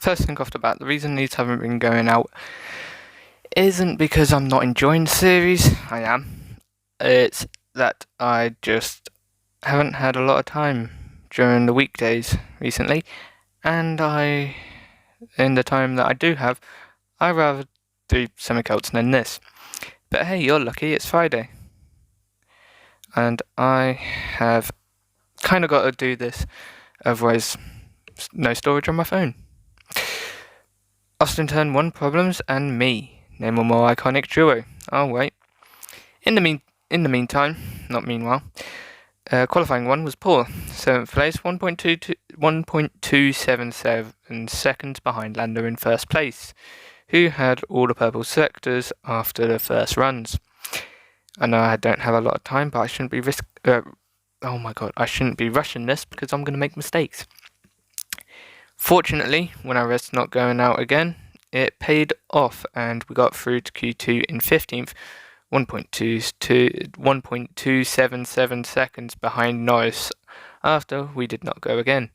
first thing off the bat, the reason these haven't been going out isn't because I'm not enjoying the series. I am. It's that I just haven't had a lot of time during the weekdays recently, and in the time that I do have, I'd rather do something else than this. But hey, you're lucky, it's Friday. And I have kind of got to do this, otherwise no storage on my phone. Austin Turn 1 problems and me. Name a more iconic duo. Oh wait. In the meantime, not meanwhile, qualifying 1 was poor. 7th place, 1.277 seconds behind Lando in first place, who had all the purple sectors after the first runs. I know I don't have a lot of time, but I shouldn't be I shouldn't be rushing this because I'm going to make mistakes. Fortunately, when I risked not going out again, it paid off and we got through to Q2 in 15th, 1.277 seconds behind Norris after we did not go again.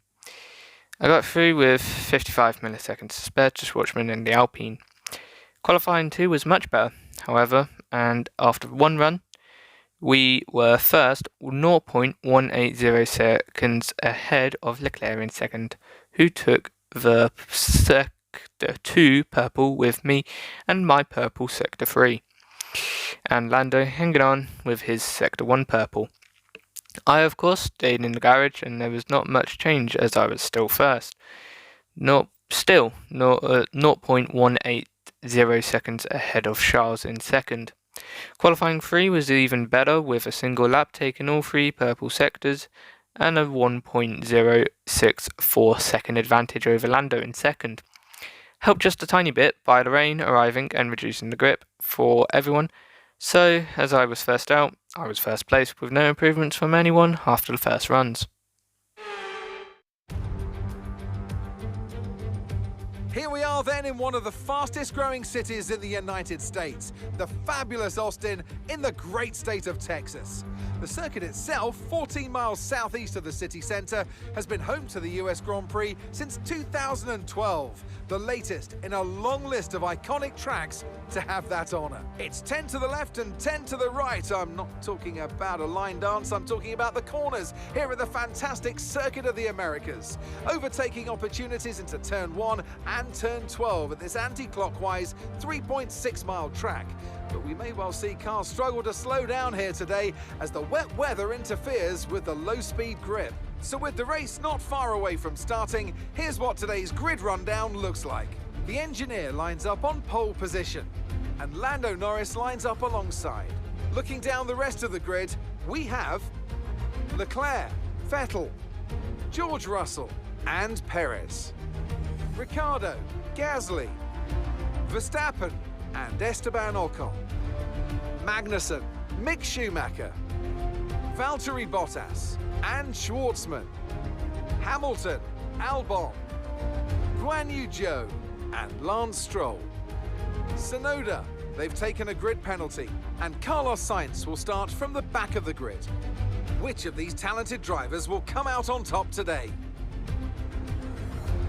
I got through with 55 milliseconds to spare to Schwartzman in the Alpine. Qualifying 2 was much better, however, and after one run, we were first 0.180 seconds ahead of Leclerc in second, who took the Sector 2 purple with me and my purple Sector 3, and Lando hanging on with his Sector 1 purple. I of course stayed in the garage and there was not much change as I was still first. 0.180 seconds ahead of Charles in second. Qualifying 3 was even better with a single lap taking all 3 purple sectors and a 1.064 second advantage over Lando in second. Helped just a tiny bit by the rain arriving and reducing the grip for everyone, so as I was first out, I was first place with no improvements from anyone after the first runs. Here we are then in one of the fastest growing cities in the United States, the fabulous Austin in the great state of Texas. The circuit itself, 14 miles southeast of the city centre, has been home to the US Grand Prix since 2012, the latest in a long list of iconic tracks to have that honour. It's 10 to the left and 10 to the right. I'm not talking about a line dance, I'm talking about the corners here at the fantastic Circuit of the Americas. Overtaking opportunities into turn 1 and turn 12 at this anti-clockwise 3.6 mile track. But we may well see cars struggle to slow down here today as the wet weather interferes with the low-speed grip. So with the race not far away from starting, here's what today's grid rundown looks like. The engineer lines up on pole position, and Lando Norris lines up alongside. Looking down the rest of the grid, we have Leclerc, Vettel, George Russell, and Perez. Ricciardo, Gasly, Verstappen, and Esteban Ocon. Magnussen, Mick Schumacher, Valtteri Bottas, and Schwartzman. Hamilton, Albon, Guan Yu Zhou, and Lance Stroll. Tsunoda, they've taken a grid penalty, and Carlos Sainz will start from the back of the grid. Which of these talented drivers will come out on top today?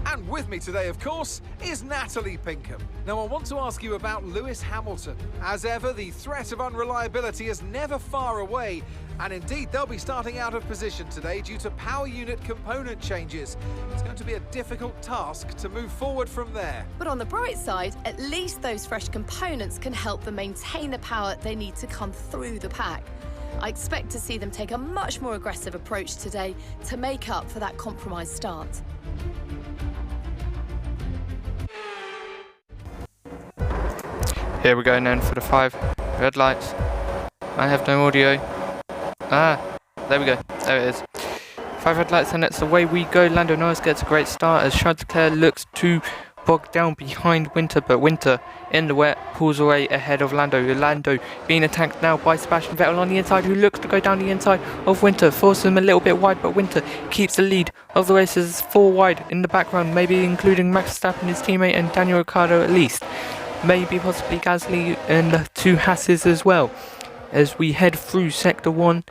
And with me today, of course, is Natalie Pinkham. Now, I want to ask you about Lewis Hamilton. As ever, the threat of unreliability is never far away, and indeed, they'll be starting out of position today due to power unit component changes. It's going to be a difficult task to move forward from there. But on the bright side, at least those fresh components can help them maintain the power they need to come through the pack. I expect to see them take a much more aggressive approach today to make up for that compromised start. Here we go then for the 5 red lights. I have no audio. There we go. There it is. 5 red lights and that's away we go. Lando Norris gets a great start as Charles Leclerc looks to bog down behind Winter, but Winter in the wet pulls away ahead of Lando. Lando being attacked now by Sebastian Vettel on the inside, who looks to go down the inside of Winter, forces him a little bit wide, but Winter keeps the lead of the races 4 wide in the background, maybe including Max Verstappen, his teammate, and Daniel Ricciardo at least. Maybe possibly Gasly and the 2 Hasses as well. As we head through Sector 1,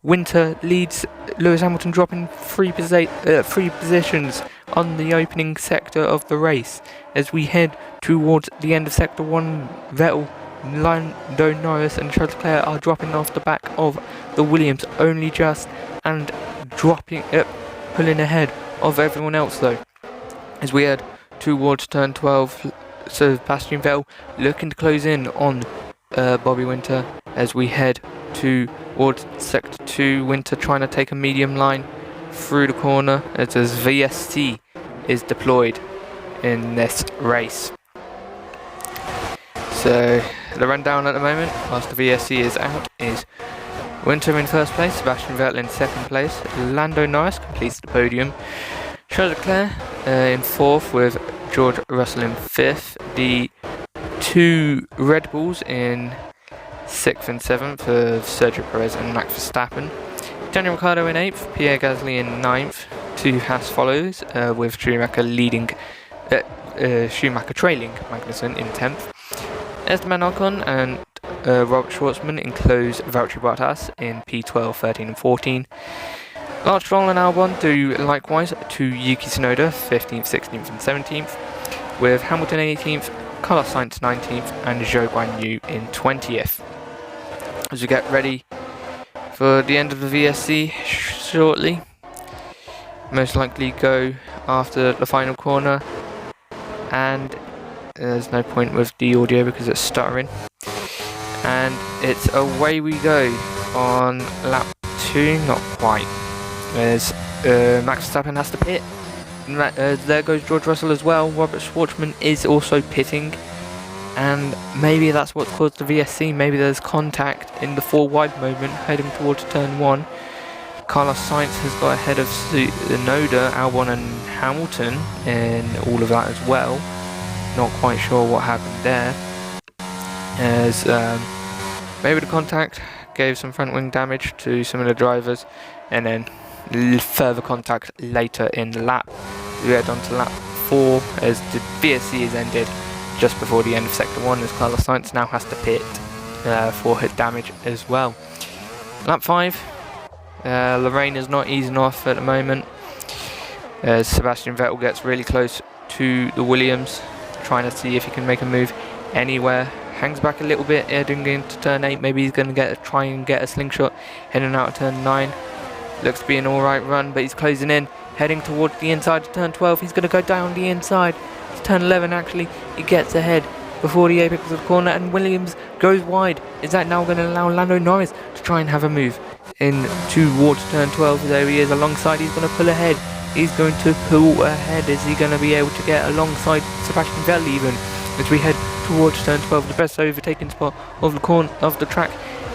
Winter leads Lewis Hamilton, dropping 3 positions on the opening sector of the race. As we head towards the end of Sector 1, Vettel, Lando Norris and Charles Leclerc are dropping off the back of the Williams only just, and pulling ahead of everyone else though. As we head towards turn 12, Sebastian Vettel looking to close in on Bobbi Winter. As we head towards Sector 2, Winter trying to take a medium line through the corner as VSC is deployed in this race. So the rundown at the moment, whilst the VSC is out, is Winter in first place, Sebastian Vettel in second place, Lando Norris completes the podium, Charles Leclerc in fourth with George Russell in fifth, the two Red Bulls in 6th and 7th of Sergio Perez and Max Verstappen, Daniel Ricciardo in 8th, Pierre Gasly in 9th, two Haas follows with Schumacher trailing Magnussen in 10th, Esteban Ocon and Robert Schwartzman enclose Valtteri Bottas in P12, 13 and 14. Lance Stroll and Albon do likewise to Yuki Tsunoda 15th, 16th and 17th, with Hamilton 18th, Carlos Sainz 19th and Zhou Guanyu in 20th. As we get ready for the end of the VSC shortly, most likely go after the final corner, and there's no point with the audio because it's stuttering, and it's away we go on lap 2, not quite, as Max Verstappen has to pit. There goes George Russell as well. Robert Schwartzman is also pitting, and maybe that's what caused the VSC. Maybe there's contact in the 4 wide moment heading towards turn 1. Carlos Sainz has got ahead of Tsunoda, Albon and Hamilton in all of that as well. Not quite sure what happened there, as maybe the contact gave some front wing damage to some of the drivers, and then further contact later in the lap. We head on to lap 4 as the VSC is ended just before the end of Sector 1, as Carlos Sainz now has to pit for hit damage as well. Lap 5, Lorraine is not easing off at the moment, as Sebastian Vettel gets really close to the Williams, trying to see if he can make a move anywhere. Hangs back a little bit heading into turn 8. Maybe he's going to try and get a slingshot heading out of turn 9. Looks to be an alright run, but he's closing in, heading towards the inside of turn 12. He's going to go down the inside. It's turn 11 actually. He gets ahead before the apex of the corner, and Williams goes wide. Is that now going to allow Lando Norris to try and have a move in towards turn 12? There he is alongside. He's going to pull ahead. He's going to pull ahead. Is he going to be able to get alongside Sebastian Vettel even? As we head towards turn 12, the best overtaking spot of the corner of the track.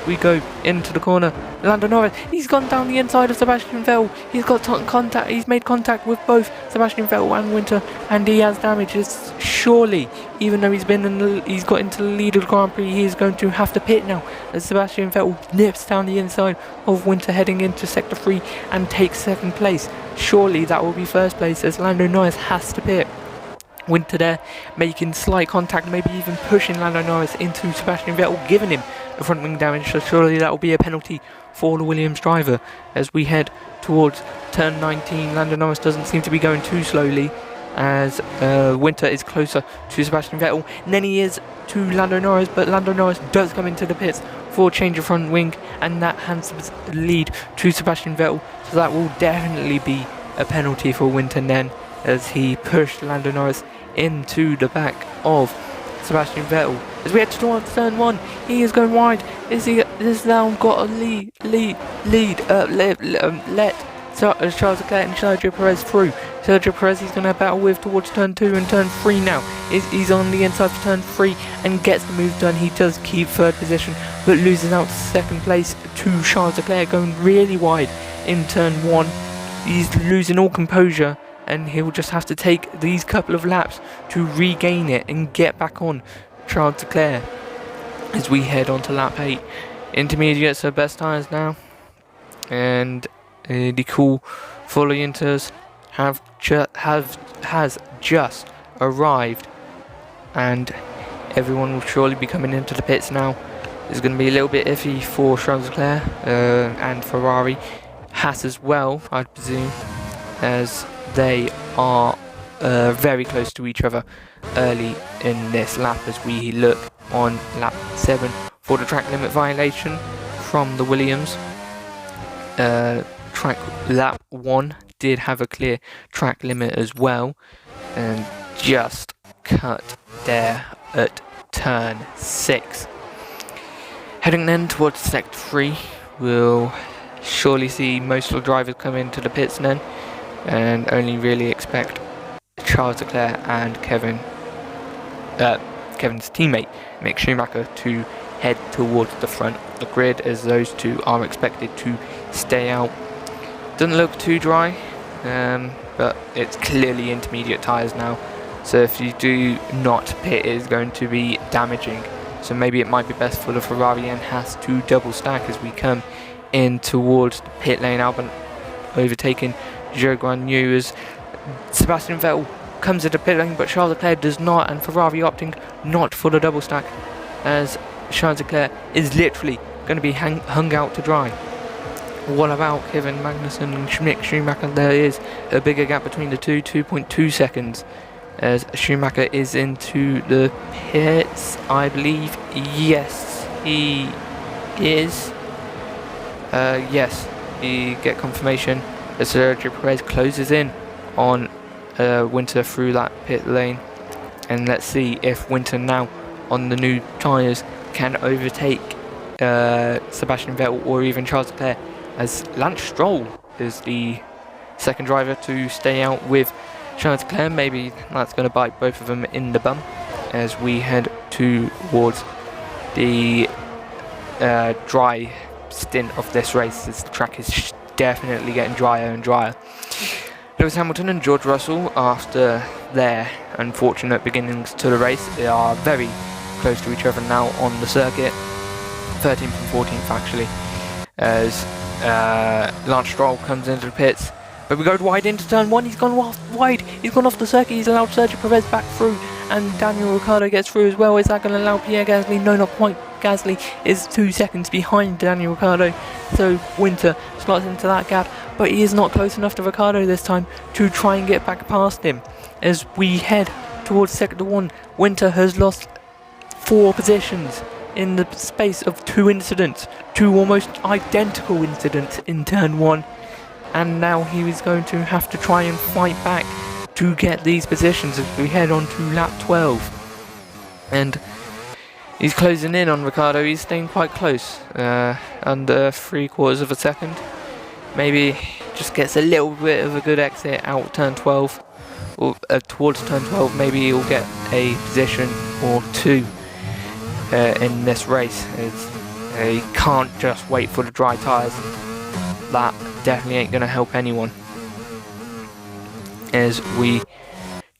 We go into the corner. Lando Norris, he's gone down the inside of Sebastian Vettel. He's got contact. He's made contact with both Sebastian Vettel and Winter, and he has damage. It's surely, even though he's got into the lead of the Grand Prix, he's going to have to pit now, as Sebastian Vettel nips down the inside of Winter heading into Sector 3 and takes second place. Surely that will be first place, as Lando Norris has to pit. Winter there making slight contact, maybe even pushing Lando Norris into Sebastian Vettel, giving him the front wing damage, so surely that will be a penalty for the Williams driver. As we head towards turn 19, Lando Norris doesn't seem to be going too slowly, as Winter is closer to Sebastian Vettel than he is to Lando Norris, but Lando Norris does come into the pits for a change of front wing, and that hands the lead to Sebastian Vettel, so that will definitely be a penalty for Winter then, as he pushed Lando Norris into the back of Sebastian Vettel. As we head towards turn 1, he is going wide. Is now got a let Charles Leclerc and Sergio Perez through. Sergio Perez he's going to battle with towards turn 2 and turn 3 now. He's on the inside for turn 3 and gets the move done. He does keep third position, but loses out to second place to Charles Leclerc, going really wide in turn 1. He's losing all composure, and he'll just have to take these couple of laps to regain it and get back on Charles Leclerc. As we head on to lap 8, intermediates are best tyres now, and the cool full Inters has just arrived, and everyone will surely be coming into the pits now. It's going to be a little bit iffy for Charles Leclerc and Ferrari, Haas as well, I'd presume, as they are very close to each other early in this lap as we look on lap 7 for the track limit violation from the Williams. Track lap 1 did have a clear track limit as well, and just cut there at turn 6. Heading then towards sector 3, we'll surely see most of the drivers come into the pits then, and only really expect Charles Leclerc and Kevin's teammate Mick Schumacher to head towards the front of the grid, as those two are expected to stay out. Doesn't look too dry, but it's clearly intermediate tyres now, so if you do not pit, it is going to be damaging. So maybe it might be best for the Ferrari and Haas to double stack as we come in towards the pit lane. Albon overtaking Zhou Guanyu as Sebastian Vettel comes into pit lane, but Charles Leclerc does not, and Ferrari opting not for the double stack as Charles Leclerc is literally going to be hung out to dry. What about Kevin Magnussen and Mick Schumacher? There is a bigger gap between the two, 2.2 seconds. As Schumacher is into the pits, I believe. Yes, he is. Yes, we get confirmation as Sergio Perez closes in on Winter through that pit lane. And let's see if Winter now on the new tyres can overtake Sebastian Vettel or even Charles Leclerc, as Lance Stroll is the second driver to stay out with Charles Leclerc. Maybe that's going to bite both of them in the bum as we head towards the dry stint of this race, as the track is definitely getting drier and drier. Lewis Hamilton and George Russell, after their unfortunate beginnings to the race, they are very close to each other now on the circuit, 13th and 14th actually, as Lance Stroll comes into the pits. But we go wide into turn 1, he's gone wide, he's gone off the circuit, he's allowed Sergio Perez back through, and Daniel Ricciardo gets through as well. Is that going to allow Pierre Gasly? No, not quite. Gasly is 2 seconds behind Daniel Ricciardo, so Winter slots into that gap, but he is not close enough to Ricciardo this time to try and get back past him. As we head towards sector 1, Winter has lost 4 positions in the space of 2 incidents, 2 almost identical incidents in turn 1. And now he is going to have to try and fight back to get these positions as we head on to lap 12. And he's closing in on Ricciardo, he's staying quite close, under 3/4 of a second. Maybe just gets a little bit of a good exit out turn 12, or towards turn 12, maybe he'll get a position or 2 in this race. He can't just wait for the dry tyres. That definitely ain't going to help anyone as we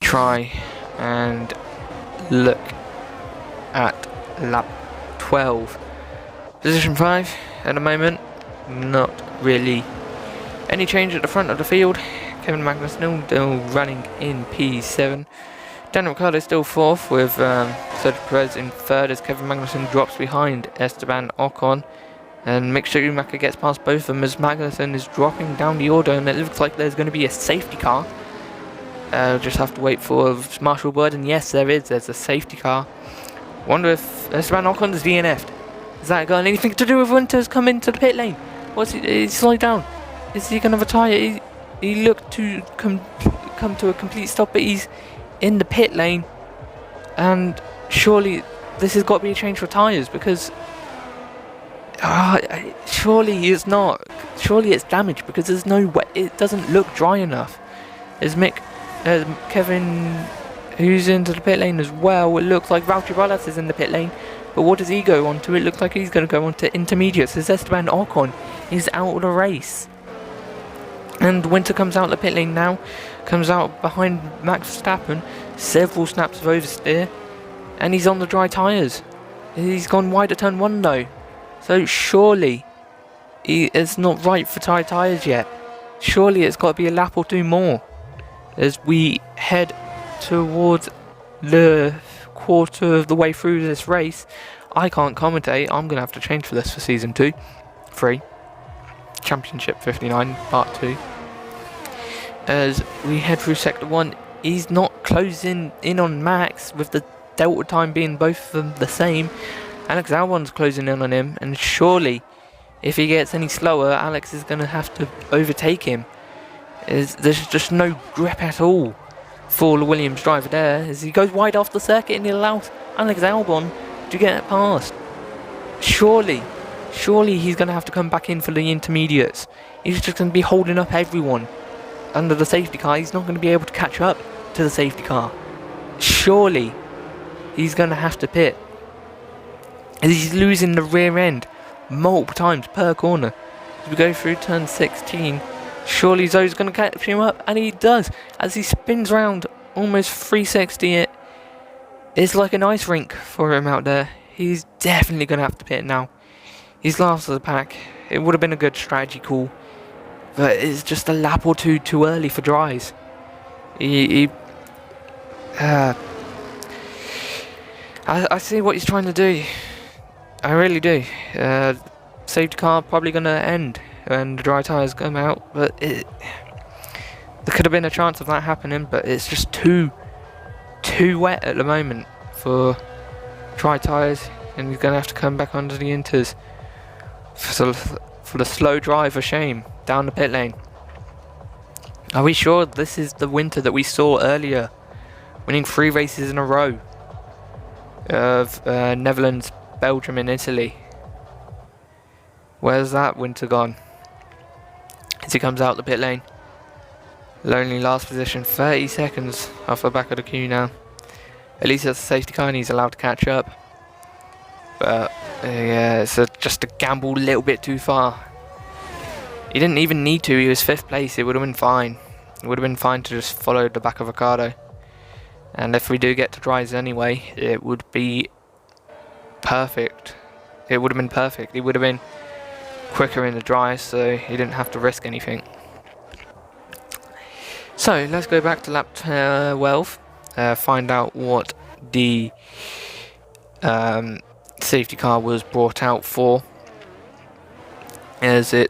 try and look at lap 12. Position 5 at the moment, not really any change at the front of the field. Kevin Magnussen still running in P7. Daniel Ricciardo still 4th with Sergio Perez in 3rd as Kevin Magnussen drops behind Esteban Ocon. And Mick Schumacher gets past both of them as Magnussen is dropping down the order, and it looks like there's going to be a safety car. Just have to wait for Marshall word, and yes, there's a safety car. Wonder if Esteban Ocon is DNF'd. Is that got anything to do with Winter's come into the pit lane? He's slowed down. Is he going to retire? He looked to come to a complete stop, but he's in the pit lane. And surely this has got to be a change for tyres, because surely it's not. Surely it's damaged, because there's no way. It doesn't look dry enough. As Kevin, who's into the pit lane as well, it looks like Valtteri Bottas is in the pit lane. But what does he go on to? It looks like he's going to go on to intermediates, as Esteban Ocon is out of the race. And Winter comes out of the pit lane now, comes out behind Max Verstappen, several snaps of oversteer, and he's on the dry tyres. He's gone wide at turn 1 though, so surely it's not right for dry tyres yet. Surely it's got to be a lap or 2 more as we head towards the quarter of the way through this race. I can't commentate, I'm going to have to change for this for season 2, 3, Championship 59 part 2. as we head through sector 1. He's not closing in on Max, with the delta time being both of them the same. Alex Albon's closing in on him, and surely if he gets any slower, Alex is going to have to overtake him. There's just no grip at all for the Williams driver there, as he goes wide off the circuit and he allows Alex Albon to get past. Surely he's going to have to come back in for the intermediates. He's just going to be holding up everyone under the safety car. He's not going to be able to catch up to the safety car. Surely he's going to have to pit, as he's losing the rear end multiple times per corner. As we go through turn 16, surely Zoe's going to catch him up, and he does, as he spins round almost 360 it. It's like an ice rink for him out there. He's definitely going to have to pit now. He's last of the pack. It would have been a good strategy call, but it's just a lap or two too early for dries. I see what he's trying to do. I really do. Safety car probably going to end when the dry tyres come out, but there could have been a chance of that happening, but it's just too wet at the moment for dry tyres, and he's going to have to come back under the inters for the slow drive of shame down the pit lane. Are we sure this is the Winter that we saw earlier, winning 3 races in a row of Netherlands, Belgium and Italy? Where's that Winter gone? As he comes out the pit lane, lonely last position, 30 seconds off the back of the queue now. At least it's a safety car and he's allowed to catch up, but yeah, it's just a gamble a little bit too far. He didn't even need to. He was 5th place. It would have been fine. It would have been fine to just follow the back of Ricardo, and if we do get to dries anyway, it would be perfect. It would have been perfect. He would have been quicker in the dry, so he didn't have to risk anything. So let's go back to lap 12, find out what the safety car was brought out for. We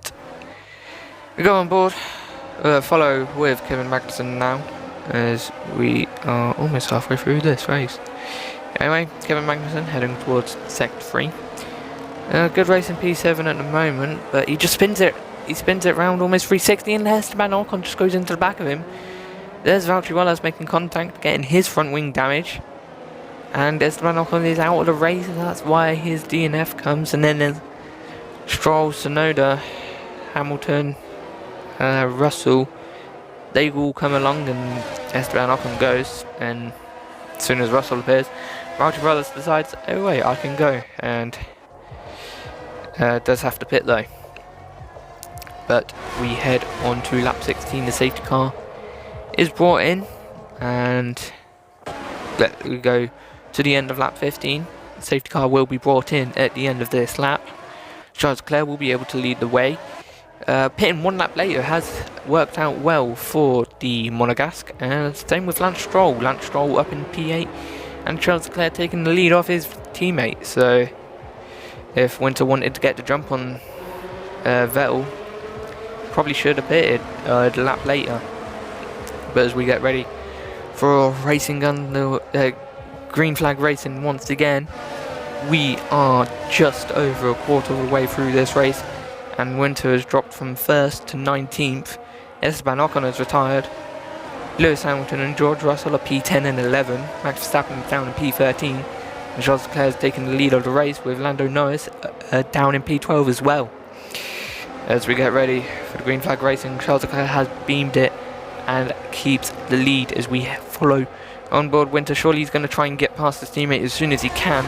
go on board, follow with Kevin Magnussen now, as we are almost halfway through this race. Anyway, Kevin Magnussen heading towards sector 3. Good race in P7 at the moment, but he just spins it. He spins it round almost 360, and Esteban Ocon just goes into the back of him. There's Valtteri Bottas making contact, getting his front wing damage, and Esteban Ocon is out of the race, and that's why his DNF comes. And then there's Stroll, Tsunoda, Hamilton, Russell. They all come along, and Esteban Ocon goes, and as soon as Russell appears, Valtteri Bottas decides, oh wait, I can go, and does have to pit though. But we head on to lap 16. The safety car is brought in, and we go to the end of lap 15. The safety car will be brought in at the end of this lap. Charles Leclerc will be able to lead the way. Pitting 1 lap later has worked out well for the Monegasque, and same with Lance Stroll. Lance Stroll up in P8, and Charles Leclerc taking the lead off his teammate. So if Winter wanted to get the jump on Vettel, probably should have pitted a lap later. But as we get ready for racing on the green flag racing once again, we are just over a quarter of the way through this race, and Winter has dropped from 1st to 19th. Esteban Ocon has retired. Lewis Hamilton and George Russell are P10 and 11. Max Verstappen down in P13. And Charles Leclerc has taken the lead of the race, with Lando Norris down in P12 as well. As we get ready for the green flag racing, Charles Leclerc has beamed it and keeps the lead as we follow on board Winter. Surely he's going to try and get past his teammate as soon as he can,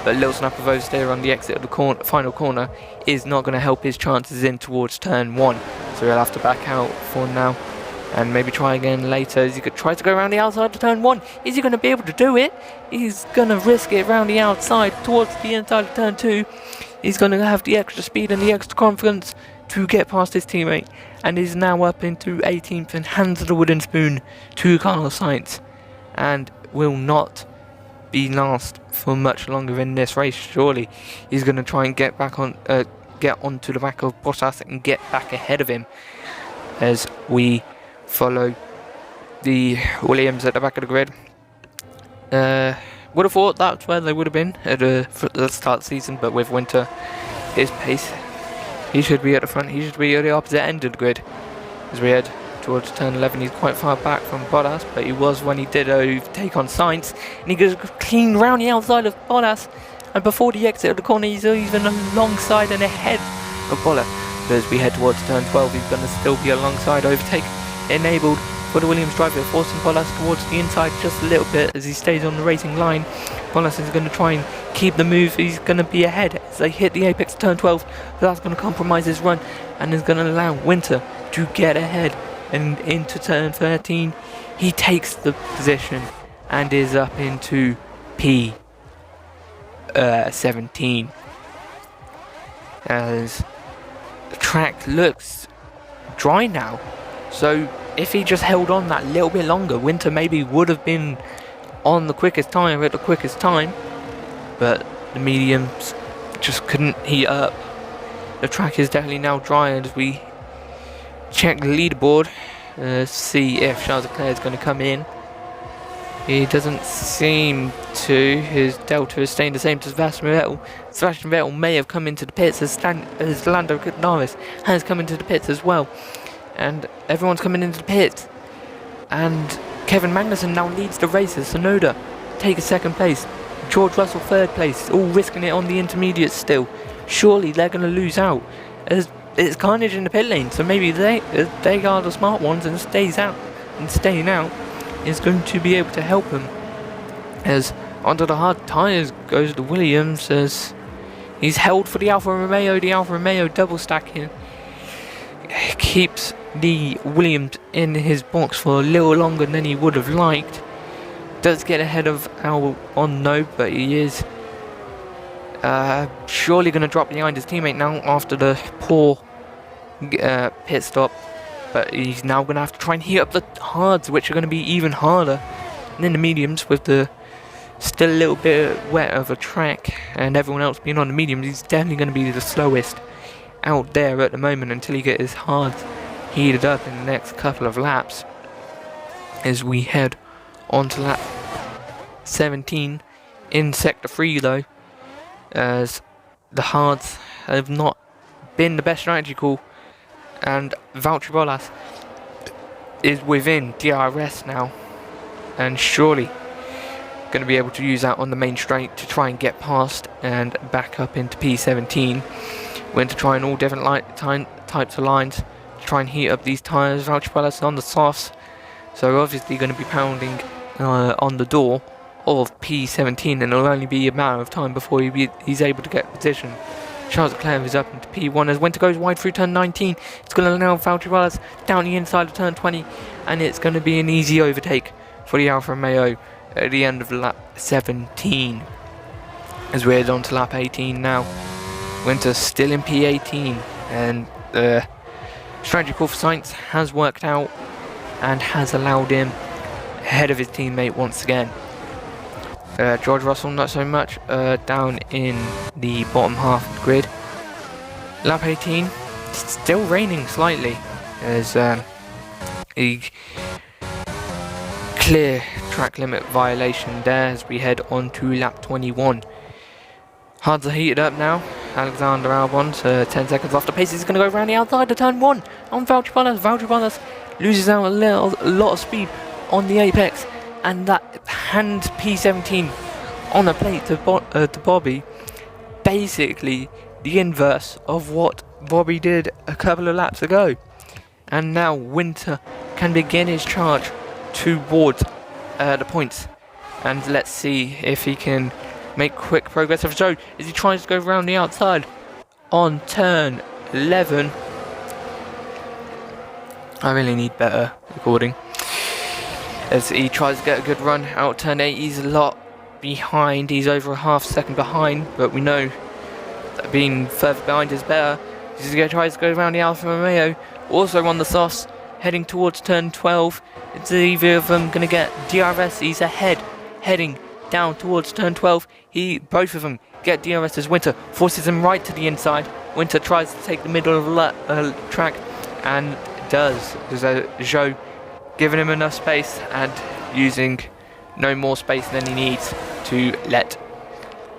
but a little snap of oversteer on the exit of the final corner is not going to help his chances in towards turn 1. So he'll have to back out for now and maybe try again later, as he could try to go around the outside of turn 1. Is he going to be able to do it? He's going to risk it around the outside towards the inside of turn 2. He's going to have the extra speed and the extra confidence to get past his teammate, and is now up into 18th and hands the wooden spoon to Carlos Sainz, and will not be last for much longer in this race. Surely he's going to try and get back on, get onto the back of Bottas and get back ahead of him, as we follow the Williams at the back of the grid. Would have thought that's where they would have been at the start of the season, but with Winter, his pace, he should be at the front, he should be at the opposite end of the grid. As we head towards turn 11, he's quite far back from Bottas, but he was when he did overtake on Sainz, and he goes clean round the outside of Bottas, and before the exit of the corner, he's even alongside and ahead of Bottas. But as we head towards turn 12, he's going to still be alongside, overtake enabled for the Williams driver, forcing Bottas towards the inside just a little bit as he stays on the racing line. Bottas is going to try and keep the move, he's going to be ahead as they hit the apex of turn 12, but that's going to compromise his run and is going to allow Winter to get ahead. And into turn 13, he takes the position and is up into P17. As the track looks dry now, so if he just held on that little bit longer, Winter maybe would have been on the quickest time at the quickest time, but the mediums just couldn't heat up. The track is definitely now dry as we check the leaderboard, see if Charles Leclerc is going to come in. He doesn't seem to. His delta is staying the same as Sebastian Vettel. Sebastian Vettel may have come into the pits as Lando Norris has come into the pits as well. And everyone's coming into the pits. And Kevin Magnussen now leads the race as Tsunoda takes second place. George Russell third place, all risking it on the intermediates still. Surely they're going to lose out. As it's carnage in the pit lane, so maybe they are the smart ones and staying out is going to be able to help them. As onto the hard tyres goes the Williams as he's held for the Alfa Romeo. The Alfa Romeo double stacking keeps the Williams in his box for a little longer than he would have liked. Does get ahead of Albon, no, but he is surely going to drop behind his teammate now after the poor pit stop, but he's now going to have to try and heat up the hards, which are going to be even harder than the mediums with the still a little bit wet of a track and everyone else being on the mediums. He's definitely going to be the slowest out there at the moment until he gets his hards heated up in the next couple of laps. As we head on to lap 17 in sector 3 though, as the hards have not been the best strategy call, and Valtteri Bottas is within DRS now and surely going to be able to use that on the main straight to try and get past and back up into P17. Went to try and all different types of lines to try and heat up these tyres. Valtteri Bottas on the softs, so obviously going to be pounding on the door of P17, and it'll only be a matter of time before he's able to get position. Charles Leclerc is up into P1 as Winter goes wide through turn 19. It's going to allow Valtteri Bottas down the inside of turn 20, and it's going to be an easy overtake for the Alfa Romeo at the end of lap 17. As we head on to lap 18 now, Winter still in P18, and the strategy call for Sainz has worked out and has allowed him ahead of his teammate once again. George Russell not so much, down in the bottom half of the grid. Lap 18, still raining slightly as a clear track limit violation there as we head on to lap 21. Hards are heated up now. Alexander Albon's 10 seconds off the pace. He's going to go around the outside of turn 1 on Valtteri Bottas. Valtteri Bottas loses out a lot of speed on the apex, and that hands P17 on the plate to Bobbi. Basically the inverse of what Bobbi did a couple of laps ago. And now Winter can begin his charge towards the points. And let's see if he can make quick progress. If so, as he tries to go around the outside on turn 11. I really need better recording. As he tries to get a good run out turn 8, he's a lot behind. He's over a half second behind, but we know that being further behind is better. He's going to try to go around the Alfa Romeo, also on the softs, heading towards turn 12. It's either of them going to get DRS. He's ahead, heading down towards turn 12. Both of them get DRS as Winter forces him right to the inside. Winter tries to take the middle of the track and does, because Zhou giving him enough space and using no more space than he needs to let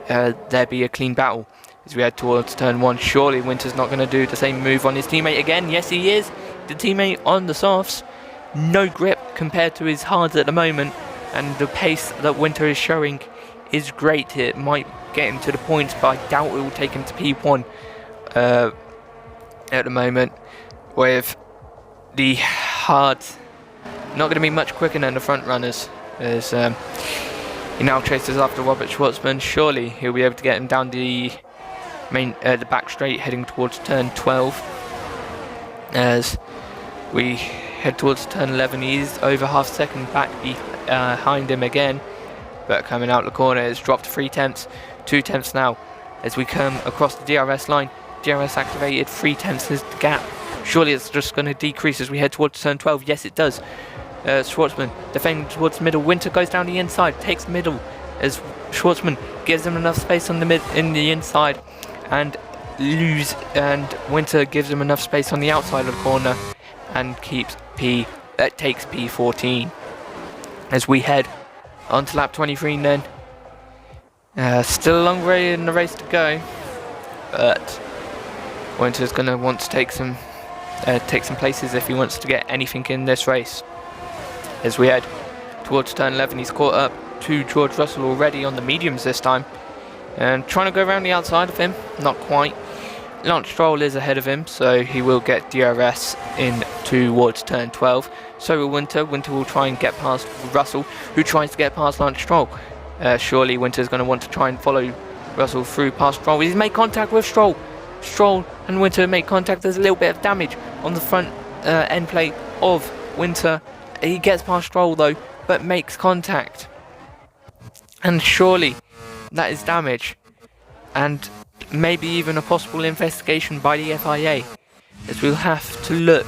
there be a clean battle. As we head towards turn 1, surely Winter's not going to do the same move on his teammate again. Yes, he is. The teammate on the softs, no grip compared to his hards at the moment, and the pace that Winter is showing is great. It might get him to the points, but I doubt it will take him to P1 at the moment, with the hards not going to be much quicker than the front runners, as he now chases after Robert Schwartzman. Surely he'll be able to get him down the back straight, heading towards turn 12. As we head towards turn 11, he's over half a second back behind him again, but coming out the corner, it's dropped 3 tenths, 2 tenths now. As we come across the DRS line, DRS activated, 3 tenths is the gap. Surely it's just going to decrease as we head towards turn 12. Yes, it does. Schwartzman defending towards middle. Winter goes down the inside, takes middle, as Schwartzman gives him enough space on the inside, and Winter gives him enough space on the outside of the corner and takes P14. As we head onto lap 23 then. Still a long way in the race to go, but Winter's going to want to take some places if he wants to get anything in this race. As we head towards turn 11, he's caught up to George Russell already on the mediums this time, and trying to go around the outside of him, not quite. Lance Stroll is ahead of him, so he will get DRS in towards turn 12. So will Winter. Winter will try and get past Russell, who tries to get past Lance Stroll. Surely Winter's going to want to try and follow Russell through past Stroll. He's made contact with Stroll. Stroll and Winter make contact. There's a little bit of damage on the front end plate of Winter. He gets past Stroll though, but makes contact. And surely that is damage, and maybe even a possible investigation by the FIA, as we'll have to look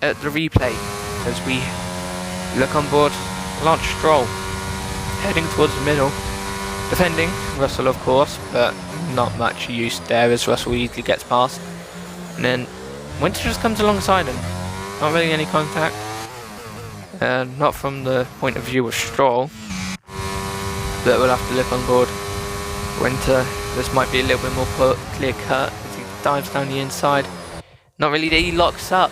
at the replay as we look on board Lance Stroll heading towards the middle, defending Russell of course, but not much use there as Russell easily gets past. And then Winter just comes alongside him, not really any contact, not from the point of view of Stroll, but we'll have to look on board Winter. This might be a little bit more clear cut as he dives down the inside. Not really, he locks up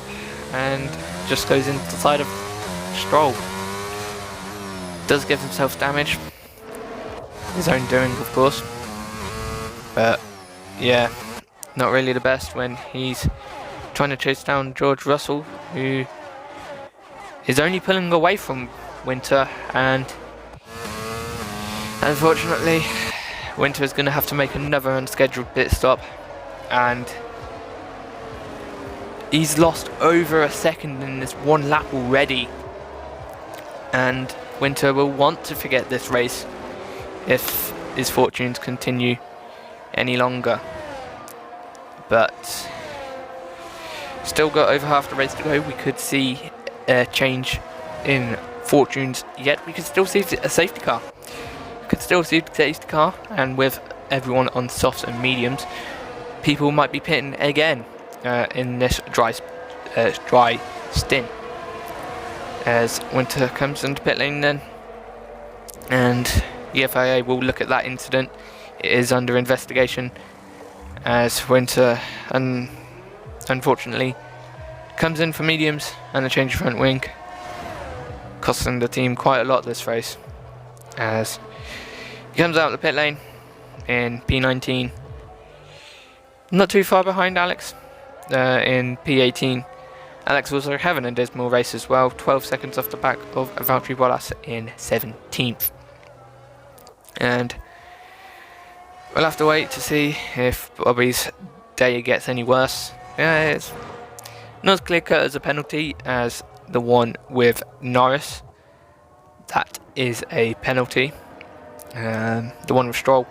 and just goes into the side of Stroll. Does give himself damage, his own doing of course, but yeah, not really the best when he's trying to chase down George Russell, who is only pulling away from Winter, and unfortunately Winter is going to have to make another unscheduled pit stop, and he's lost over a second in this one lap already, and Winter will want to forget this race if his fortunes continue any longer. But still got over half the race to go. We could see a change in fortunes, yet we could still see a safety car. And with everyone on softs and mediums, people might be pitting again in this dry stint. As Winter comes into pit lane then, and the FIA will look at that incident. It is under investigation, as Winter unfortunately comes in for mediums and a change of front wing, costing the team quite a lot this race, as he comes out of the pit lane in P19, not too far behind Alex in P18. Alex was having a dismal race as well, 12 seconds off the back of Valtteri Bottas in 17th. And we'll have to wait to see if Bobbi's day gets any worse. Yeah, it's not as clear cut as a penalty as the one with Norris. That is a penalty. The one with Stroll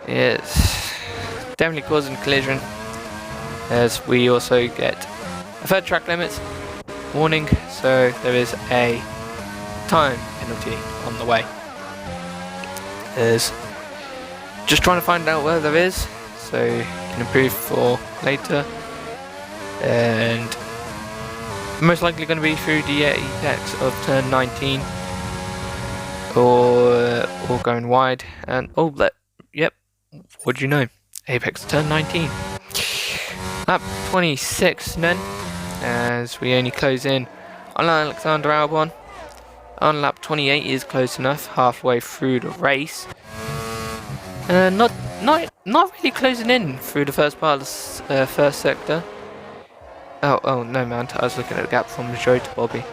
is definitely causing collision, as we also get a third track limits warning, so there is a time penalty on the way. There's just trying to find out where there is, so you can improve for later. And Most likely going to be through the apex of turn 19, or going wide. And yep, what do you know? Apex turn 19. Lap 26 then, as we only close in on Alexander Albon. On lap 28 is close enough, halfway through the race. Not really closing in through the first part of the first sector. Oh no man, I was looking at the gap from Joe to Bobby.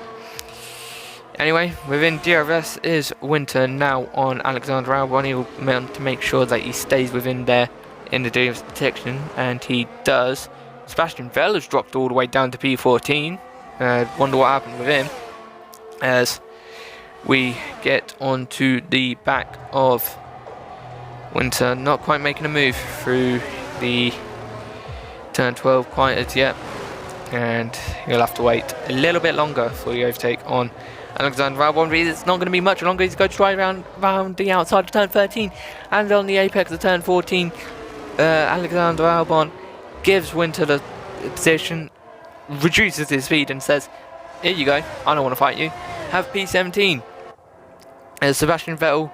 Anyway, within DRS is Winter now on Alexander Albon. He'll want to make sure that he stays within there in the DRS detection, and he does. Sebastian Vettel has dropped all the way down to P14. Wonder what happened with him. As we get onto the back of Winter, not quite making a move through the turn 12 quite as yet, and he'll have to wait a little bit longer for the overtake on Alexander Albon. It's not going to be much longer. He's going to try round the outside of turn 13, and on the apex of turn 14, Alexander Albon gives Winter the position, reduces his speed, and says, "Here you go. I don't want to fight you. Have P17." Sebastian Vettel,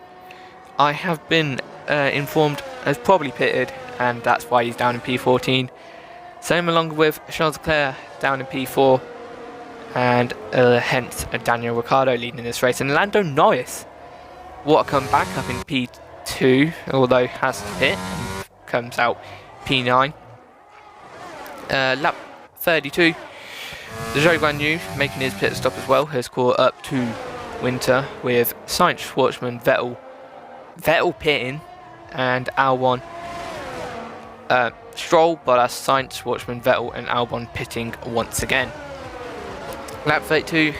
I have been informed, has probably pitted, and that's why he's down in P14. Same along with Charles Leclerc down in P4, and hence Daniel Ricciardo leading this race. And Lando Norris, what a comeback, up in P2, although has to pit, and comes out P9. Lap 32, Zhou Guanyu making his pit stop as well, has caught up to Winter with Sainz, Schwartzman, Vettel pitting, and Albon, Stroll, Bottas, Sainz, Schwartzman, Vettel, and Albon pitting once again. Lap 32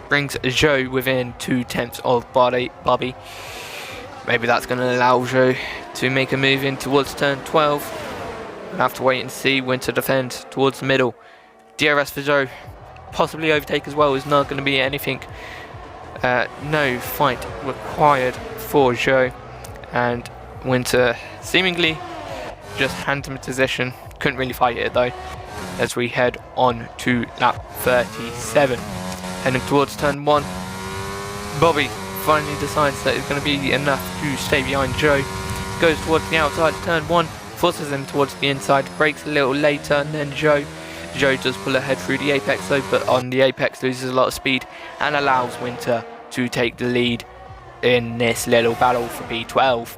brings Zhou within 2/10 of Bobbi. Maybe that's going to allow Zhou to make a move in towards turn 12. We'll have to wait and see. Winter defends towards the middle. DRS for Zhou, possibly overtake as well, is not going to be anything. No fight required for Zhou, and Winter seemingly just hands him a position. Couldn't really fight it though, as we head on to lap 37. Heading towards turn 1, Bobbi finally decides that it's going to be enough to stay behind Zhou. Goes towards the outside of turn 1, forces him towards the inside, brakes a little later, and then Zhou does pull ahead through the apex though, but on the apex loses a lot of speed and allows Winter to take the lead in this little battle for P12.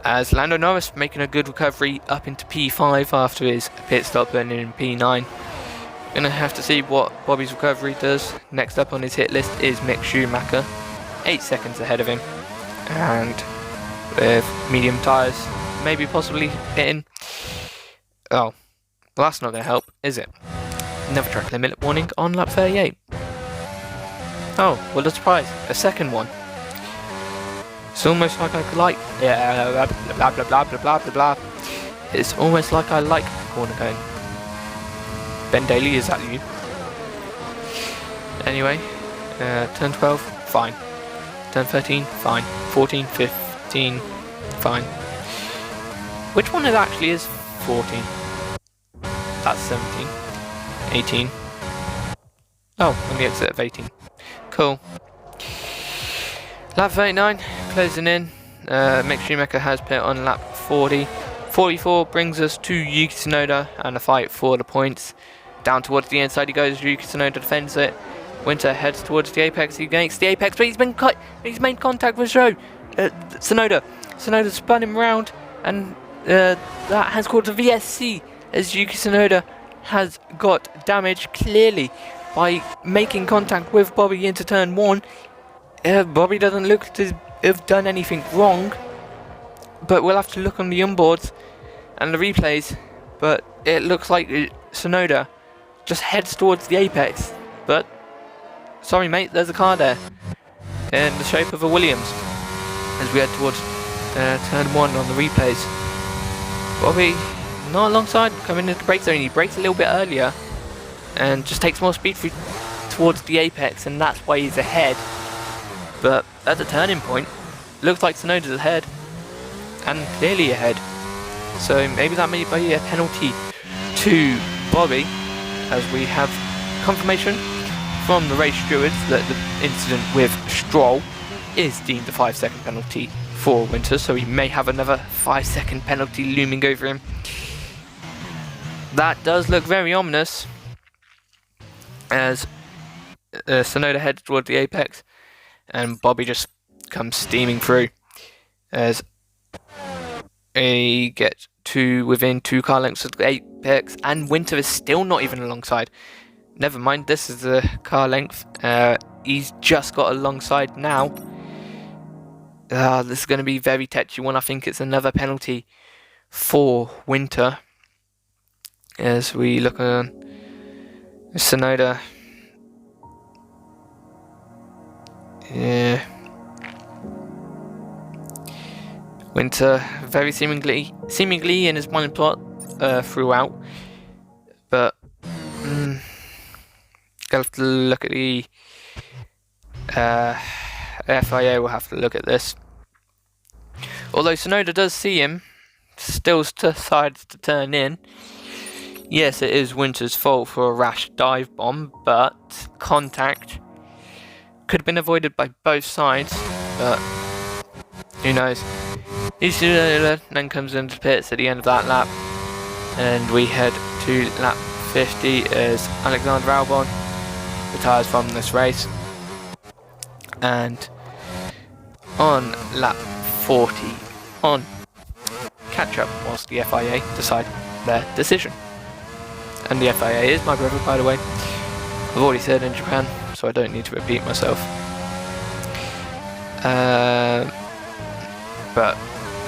As Lando Norris making a good recovery up into P5 after his pit stop and in P9. Gonna have to see what Bobby's recovery does. Next up on his hit list is Mick Schumacher, 8 seconds ahead of him, and with medium tyres, maybe possibly hitting. Oh, well, that's not gonna help, is it? Another track limit warning on lap 38. Oh, what a surprise, a second one. It's almost like I could blah blah blah blah blah blah blah. It's almost like I like corner cone. Ben Daly, is that you? Anyway, turn 12, fine. Turn 13, fine. 14, 15, fine. Which one actually is 14? That's 17. 18. Oh, on the exit of 18. Cool. Lap 39, closing in. Mick Schumacher has pit on lap 40. 44 brings us to Yuki Tsunoda and a fight for the points. Down towards the inside he goes, Yuki Tsunoda defends it. Winter heads towards the apex, he makes the apex, but he's made contact with Tsunoda. Tsunoda spun him around, and that has caused a VSC, as Yuki Tsunoda has got damage clearly by making contact with Bobby into turn 1. Bobby doesn't look to have done anything wrong, but we'll have to look on the onboards and the replays, but it looks like Tsunoda just heads towards the apex, but sorry mate, there's a car there in the shape of a Williams as we head towards turn 1 on the replays. Bobby not alongside, coming into the brake zone, he brakes a little bit earlier and just takes more speed towards the apex, and that's why he's ahead. But at the turning point, looks like Tsunoda's ahead, and clearly ahead. So maybe that may be a penalty to Bobby. as we have confirmation from the race stewards that the incident with Stroll is deemed a 5-second penalty for Winter, so he may have another 5-second penalty looming over him. That does look very ominous as Tsunoda heads towards the apex and Bobbi just comes steaming through as he gets to within 2 car lengths of the apex, and Winter is still not even alongside. Never mind, this is the car length. He's just got alongside now. This is going to be very touchy one. I think it's another penalty for Winter as we look on Tsunoda. Yeah. Winter very seemingly in his blind spot throughout, but gonna have to look at the FIA will have to look at this. Although Tsunoda does see him, still decides to turn in. Yes, it is Winter's fault for a rash dive bomb, but contact could have been avoided by both sides, but who knows. Tsunoda then comes into pits at the end of that lap, and we head to lap 50 as Alexander Albon retires from this race. And on lap 40, on catch up whilst the FIA decide their decision. And the FIA is my brother, by the way. I've already said in Japan, so I don't need to repeat myself. But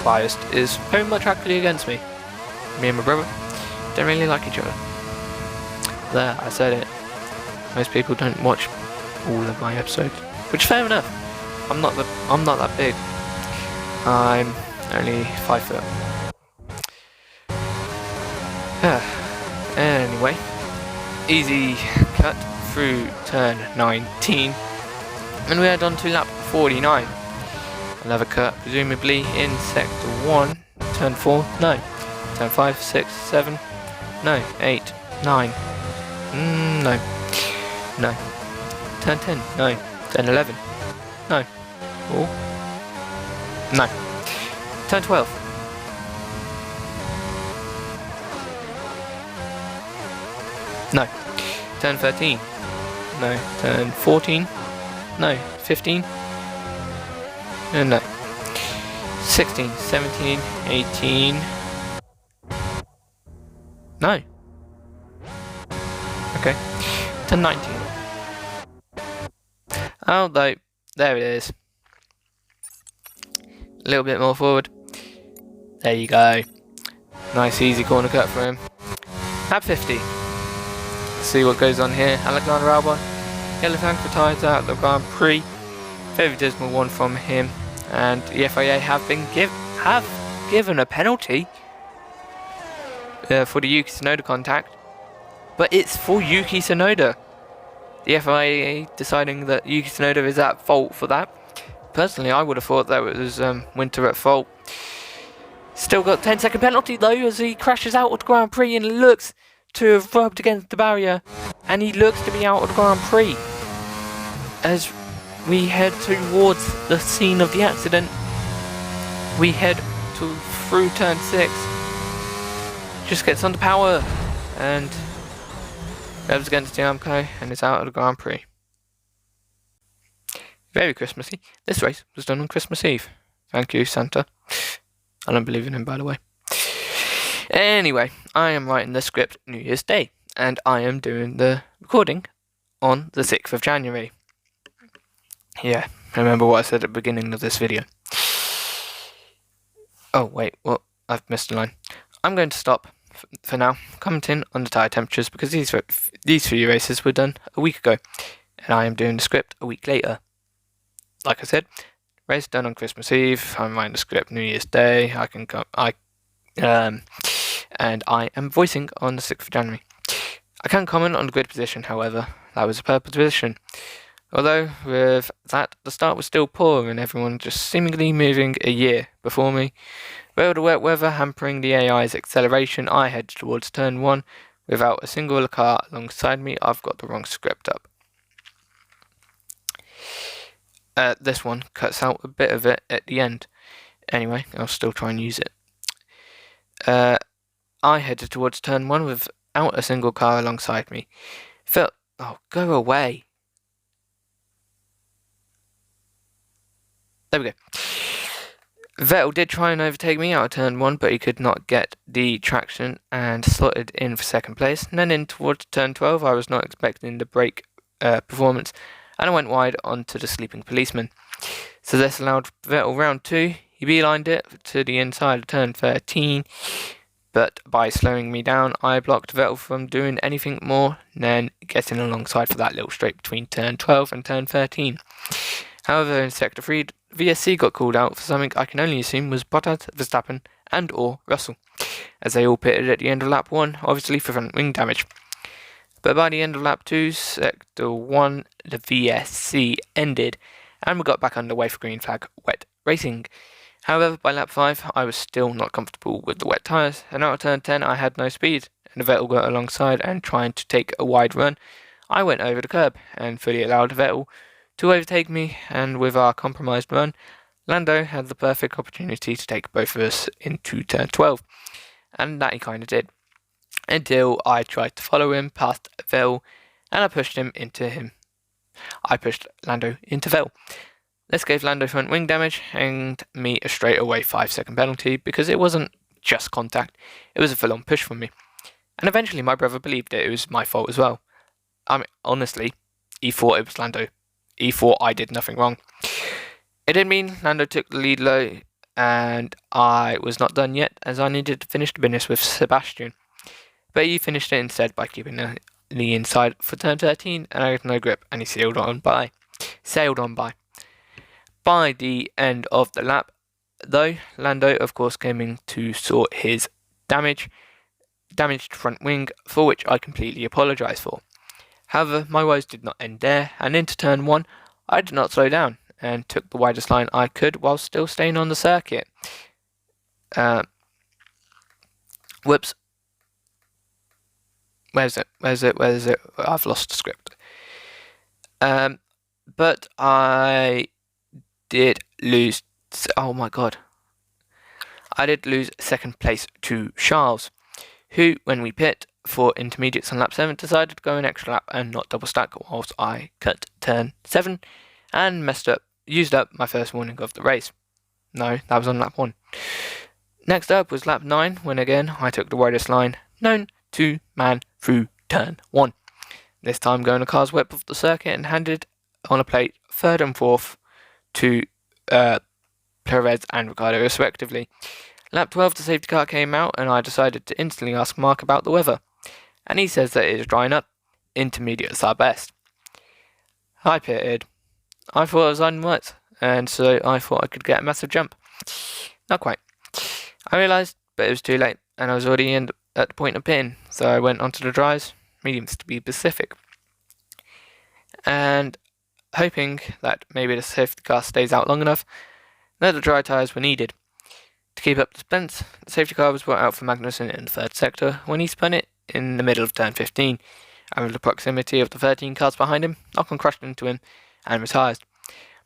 biased is very much actually against me. Me and my brother don't really like each other. There, I said it. Most people don't watch all of my episodes, which is fair enough. I'm not that big. I'm only 5 foot. Anyway, easy cut through turn 19, and we head on to lap 49. Another cut, presumably in sector 1, turn 4, no. Turn 5, 6, 7, no. 8, 9, no. No. Turn 10, no. Turn 11, no. Oh. No. Turn 12. No. Turn 13. No. Turn 14. No. 15. No. 16, 17, 18. No. Okay. Turn 19. Although, there it is. A little bit more forward. There you go. Nice easy corner cut for him. At 50. Let's see what goes on here. Alexander Albon. Yellow flag for tyres out of the Grand Prix. Very dismal one from him. And the FIA have given a penalty for the Yuki Tsunoda contact. But it's for Yuki Tsunoda. The FIA deciding that Yuki Tsunoda is at fault for that. Personally, I would have thought that it was Winter at fault. Still got 10-second penalty though as he crashes out of the Grand Prix and looks to have rubbed against the barrier. And he looks to be out of the Grand Prix. As we head towards the scene of the accident, we head through turn 6. Just gets under power and revs against the Amco and is out of the Grand Prix. Very Christmassy. This race was done on Christmas Eve. Thank you, Santa. I don't believe in him, by the way. Anyway, I am writing the script New Year's Day, and I am doing the recording on the 6th of January. Yeah, remember what I said at the beginning of this video. Oh, wait, well, I've missed a line. I'm going to stop for now commenting on the tyre temperatures because these 3 races were done a week ago, and I am doing the script a week later. Like I said, race done on Christmas Eve. I'm writing the script New Year's Day. And I am voicing on the 6th of January. I can't comment on the grid position, however. That was a purple position. Although, with that, the start was still poor and everyone just seemingly moving a year before me. With the wet weather hampering the AI's acceleration, I head towards turn 1 without a single car alongside me. I've got the wrong script up. This one cuts out a bit of it at the end. Anyway, I'll still try and use it. I headed towards turn 1 without a single car alongside me. Oh, go away. There we go. Vettel did try and overtake me out of turn 1, but he could not get the traction and slotted in for second place. And then in towards turn 12, I was not expecting the brake performance, and I went wide onto the sleeping policeman. So this allowed Vettel round 2. He beelined it to the inside of turn 13, but by slowing me down, I blocked Vettel from doing anything more than getting alongside for that little straight between turn 12 and turn 13. However, in Sector 3, VSC got called out for something I can only assume was Bottas, Verstappen and or Russell, as they all pitted at the end of lap 1, obviously for front wing damage. But by the end of lap 2, Sector 1, the VSC ended, and we got back underway for green flag wet racing. However, by lap 5, I was still not comfortable with the wet tyres, and out of turn 10 I had no speed, and Vettel got alongside and trying to take a wide run. I went over the curb and fully allowed Vettel to overtake me, and with our compromised run, Lando had the perfect opportunity to take both of us into turn 12, and that he kinda did, until I tried to follow him past Vettel, and I pushed him into him. I pushed Lando into Vettel. This gave Lando front wing damage and me a straightaway 5-second penalty because it wasn't just contact, it was a full-on push from me. And eventually my brother believed it was my fault as well. I mean, honestly, he thought it was Lando. He thought I did nothing wrong. It did mean Lando took the lead low, and I was not done yet as I needed to finish the business with Sebastian. But he finished it instead by keeping the inside for turn 13, and I had no grip, and he sailed on by. By the end of the lap, though, Lando of course came in to sort his damaged front wing, for which I completely apologise for. However, my woes did not end there, and into turn 1, I did not slow down, and took the widest line I could while still staying on the circuit. Whoops. Where's it? I've lost the script. But I did lose... Oh my god. I did lose second place to Charles, who, when we pit for intermediates on lap 7, decided to go an extra lap and not double stack whilst I cut turn 7 and used up my first warning of the race. No, that was on lap 1. Next up was lap 9, when again I took the widest line known to man through turn 1. This time going the car's width of the circuit and handed on a plate 3rd and 4th to Perez and Ricciardo respectively. Lap 12 the safety car came out and I decided to instantly ask Mark about the weather, and he says that it is drying up. Intermediates are best. I pitted. I thought it was unwet, and so I thought I could get a massive jump. Not quite. I realised, but it was too late, and I was already at the point of pitting, so I went onto the dries, mediums to be specific, and hoping that maybe the safety car stays out long enough, that the dry tyres were needed. To keep up the suspense, the safety car was brought out for Magnussen in the 3rd sector when he spun it in the middle of turn 15, and with the proximity of the 13 cars behind him, Ocon crashed into him and retired.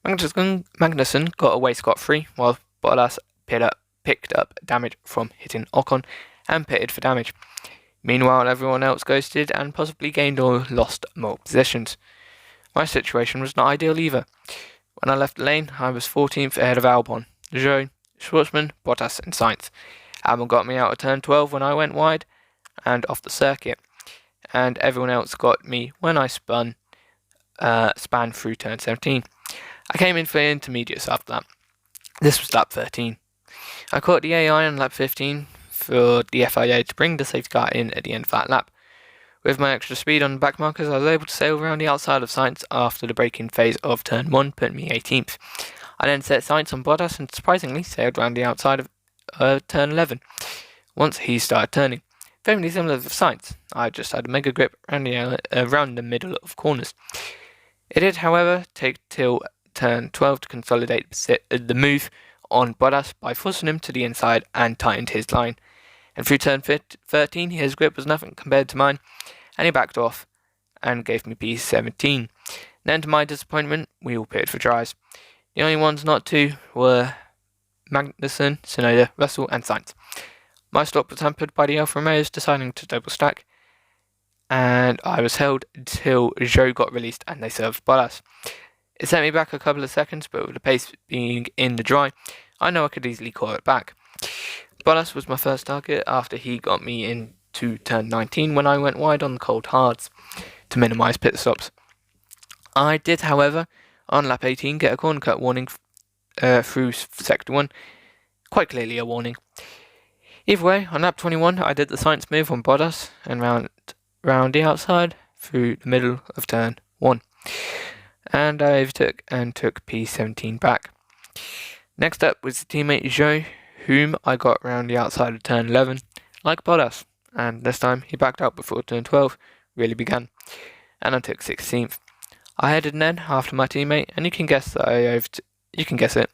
Magnussen got away scot-free, while Bottas picked up damage from hitting Ocon and pitted for damage. Meanwhile, everyone else ghosted and possibly gained or lost more positions. My situation was not ideal either. When I left the lane, I was 14th ahead of Albon, Zhou, Schwartzman, Bottas and Sainz. Albon got me out of turn 12 when I went wide and off the circuit, and everyone else got me when I span through turn 17. I came in for intermediates after that. This was lap 13. I caught the AI on lap 15 for the FIA to bring the safety car in at the end of that lap. With my extra speed on the back markers, I was able to sail around the outside of Sainz after the braking phase of turn 1, putting me 18th. I then set Sainz on Bottas and surprisingly sailed around the outside of turn 11 once he started turning. Very similar to Sainz, I just had a mega grip around the middle of corners. It did, however, take till turn 12 to consolidate the move on Bottas by forcing him to the inside and tightened his line. and through turn 13 his grip was nothing compared to mine, and he backed off and gave me P17. Then to my disappointment, we all pitted for tries. The only ones not to were Magnussen, Sonoda, Russell and Sainz. My stop was hampered by the Alfa Romeos deciding to double stack, and I was held until Zhou got released and they served Bottas. It sent me back a couple of seconds, but with the pace being in the dry, I know I could easily call it back. Bottas was my first target after he got me into turn 19 when I went wide on the cold hards to minimise pit stops. I did, however, on lap 18 get a corner cut warning through sector 1, quite clearly a warning. Either way, on lap 21 I did the Sainz move on Bottas and round the outside through the middle of turn 1. And I overtook and took P17 back. Next up was the teammate Zhou, whom I got round the outside of turn 11, like Bottas, and this time he backed out before turn 12 really began, and I took 16th. I headed in after my teammate, and you can guess it.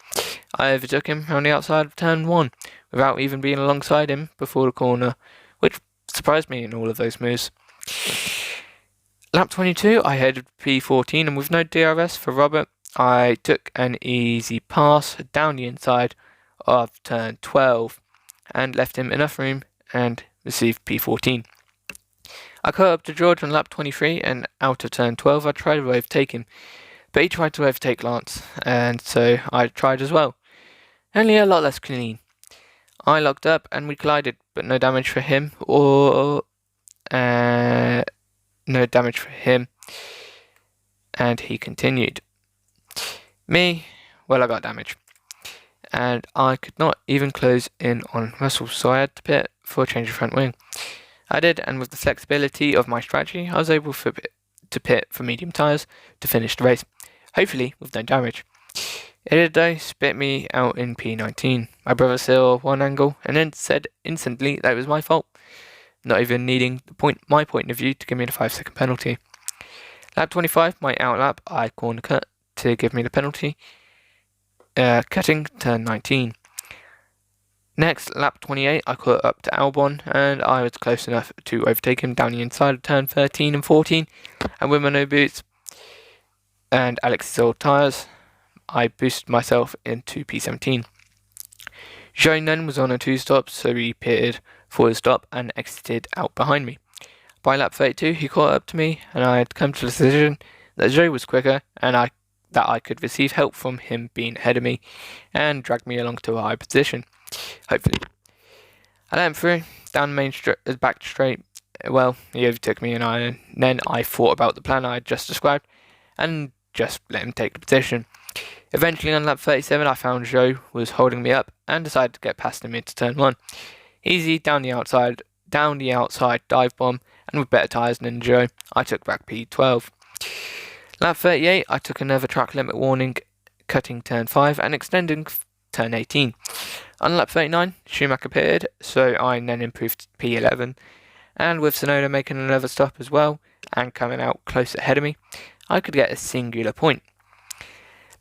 I overtook him round the outside of turn 1 without even being alongside him before the corner, which surprised me in all of those moves. Lap 22, I headed P14, and with no DRS for Robert, I took an easy pass down the inside of turn 12 and left him enough room and received P14. I caught up to George on lap 23, and out of turn 12 I tried to overtake him, but he tried to overtake Lance, and so I tried as well. Only a lot less clean. I locked up and we collided, but no damage for him, and he continued. Me, well, I got damage, and I could not even close in on Russell, so I had to pit for a change of front wing. I did, and with the flexibility of my strategy, I was able to pit for medium tyres to finish the race, hopefully with no damage. It did though spit me out in P19. My brother saw one angle and then said instantly that it was my fault, not even needing my point of view to give me the 5-second penalty. Lap 25, my outlap, I corner cut to give me the penalty, cutting turn 19. Next, lap 28, I caught up to Albon, and I was close enough to overtake him down the inside of turn 13 and 14, and with my no boots and Alex's old tyres, I boosted myself into P17. Zhou then was on a 2-stop, so he pitted for his stop and exited out behind me. By lap 32, he caught up to me, and I had come to the decision that Zhou was quicker, and that I could receive help from him being ahead of me, and drag me along to a high position. Hopefully. I let him through, down the main back straight. Well, he overtook me, and then I thought about the plan I had just described, and just let him take the position. Eventually, on lap 37, I found Zhou was holding me up, and decided to get past him into turn 1. Easy down the outside dive bomb, and with better tyres than Zhou, I took back P12. Lap 38, I took another track limit warning, cutting turn 5 and extending turn 18. On lap 39, Schumacher pitted, so I then improved P11, and with Sonoda making another stop as well, and coming out close ahead of me, I could get a singular point.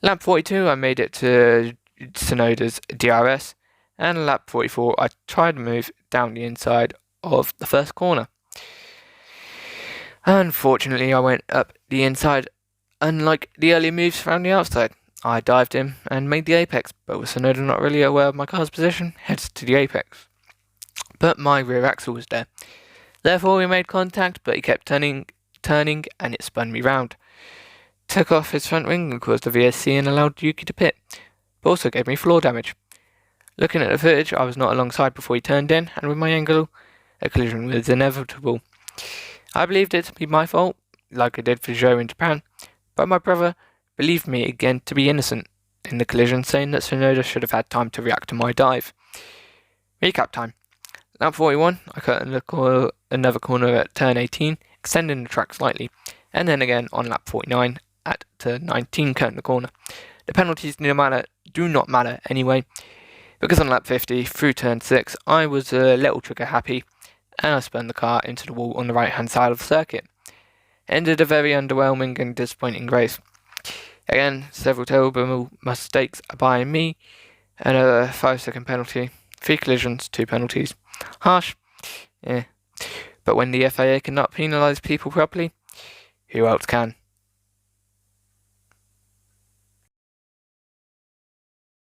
Lap 42, I made it to Sonoda's DRS, and lap 44, I tried to move down the inside of the first corner. Unfortunately, I went up the inside, unlike the earlier moves around the outside. I dived him and made the apex, but with Sonoda not really aware of my car's position, headed to the apex. But my rear axle was there. Therefore, we made contact, but he kept turning, and it spun me round. Took off his front wing and caused a VSC and allowed Yuki to pit, but also gave me floor damage. Looking at the footage, I was not alongside before he turned in, and with my angle, a collision was inevitable. I believed it to be my fault, like I did for Zhou in Japan, but my brother believed me again to be innocent in the collision, saying that Sonoda should have had time to react to my dive. Recap time. Lap 41, I cut another corner at turn 18, extending the track slightly, and then again on lap 49 at turn 19, cutting the corner. The penalties do not matter anyway, because on lap 50 through turn 6, I was a little trigger happy, and I spun the car into the wall on the right hand side of the circuit. Ended a very underwhelming and disappointing race. Again, several terrible mistakes by me, and a 5-second penalty, 3 collisions, 2 penalties. Harsh? But when the FIA cannot penalise people properly, who else can?